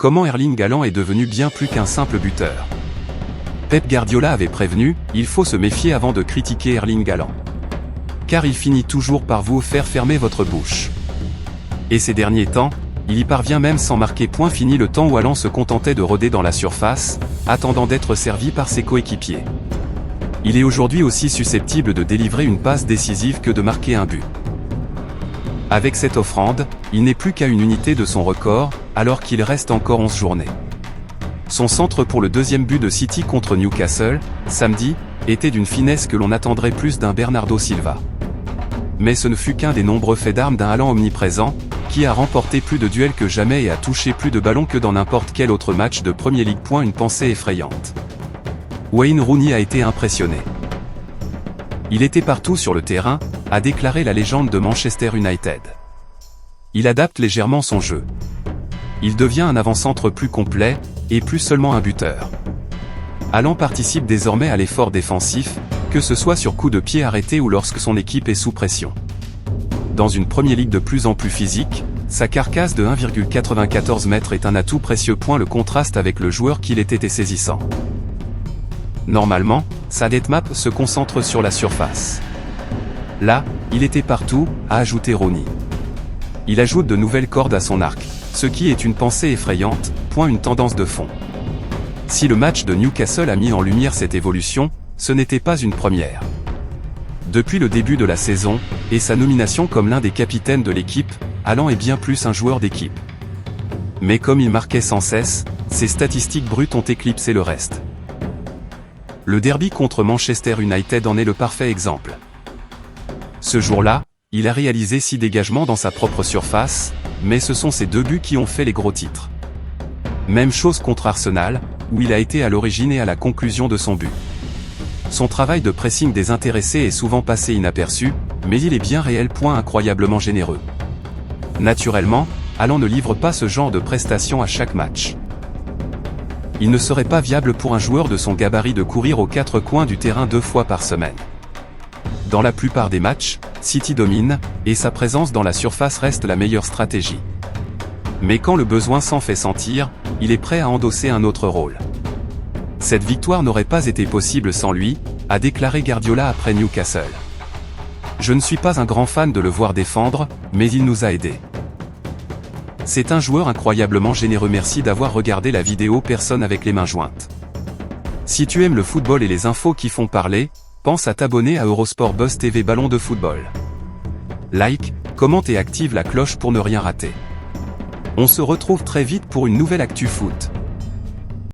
Comment Erling Haaland est devenu bien plus qu'un simple buteur? Pep Guardiola avait prévenu, il faut se méfier avant de critiquer Erling Haaland. Car il finit toujours par vous faire fermer votre bouche. Et ces derniers temps, il y parvient même sans marquer. Fini le temps où Haaland se contentait de rôder dans la surface, attendant d'être servi par ses coéquipiers. Il est aujourd'hui aussi susceptible de délivrer une passe décisive que de marquer un but. Avec cette offrande, il n'est plus qu'à une unité de son record, alors qu'il reste encore 11 journées. Son centre pour le deuxième but de City contre Newcastle, samedi, était d'une finesse que l'on attendrait plus d'un Bernardo Silva. Mais ce ne fut qu'un des nombreux faits d'armes d'un Haaland omniprésent, qui a remporté plus de duels que jamais et a touché plus de ballons que dans n'importe quel autre match de Premier League. Une pensée effrayante. Wayne Rooney a été impressionné. Il était partout sur le terrain, a déclaré la légende de Manchester United. Il adapte légèrement son jeu. Il devient un avant-centre plus complet, et plus seulement un buteur. Haaland participe désormais à l'effort défensif, que ce soit sur coup de pied arrêté ou lorsque son équipe est sous pression. Dans une Premier League de plus en plus physique, sa carcasse de 1,94 m est un atout précieux. Le contraste avec le joueur qu'il était est saisissant. Normalement, sa deathmap se concentre sur la surface. Là, il était partout, a ajouté Rooney. Il ajoute de nouvelles cordes à son arc, ce qui est une pensée effrayante, une tendance de fond. Si le match de Newcastle a mis en lumière cette évolution, ce n'était pas une première. Depuis le début de la saison, et sa nomination comme l'un des capitaines de l'équipe, Haaland est bien plus un joueur d'équipe. Mais comme il marquait sans cesse, ses statistiques brutes ont éclipsé le reste. Le derby contre Manchester United en est le parfait exemple. Ce jour-là, il a réalisé 6 dégagements dans sa propre surface, mais ce sont ces 2 buts qui ont fait les gros titres. Même chose contre Arsenal, où il a été à l'origine et à la conclusion de son but. Son travail de pressing désintéressé est souvent passé inaperçu, mais il est bien réel. Incroyablement généreux. Naturellement, Haaland ne livre pas ce genre de prestations à chaque match. Il ne serait pas viable pour un joueur de son gabarit de courir aux 4 coins du terrain 2 fois par semaine. Dans la plupart des matchs, City domine, et sa présence dans la surface reste la meilleure stratégie. Mais quand le besoin s'en fait sentir, il est prêt à endosser un autre rôle. Cette victoire n'aurait pas été possible sans lui, a déclaré Guardiola après Newcastle. Je ne suis pas un grand fan de le voir défendre, mais il nous a aidés. C'est un joueur incroyablement généreux. Merci d'avoir regardé la vidéo. Personne avec les mains jointes. Si tu aimes le football et les infos qui font parler, pense à t'abonner à Eurosport Buzz TV Ballon de football. Like, commente et active la cloche pour ne rien rater. On se retrouve très vite pour une nouvelle Actu Foot.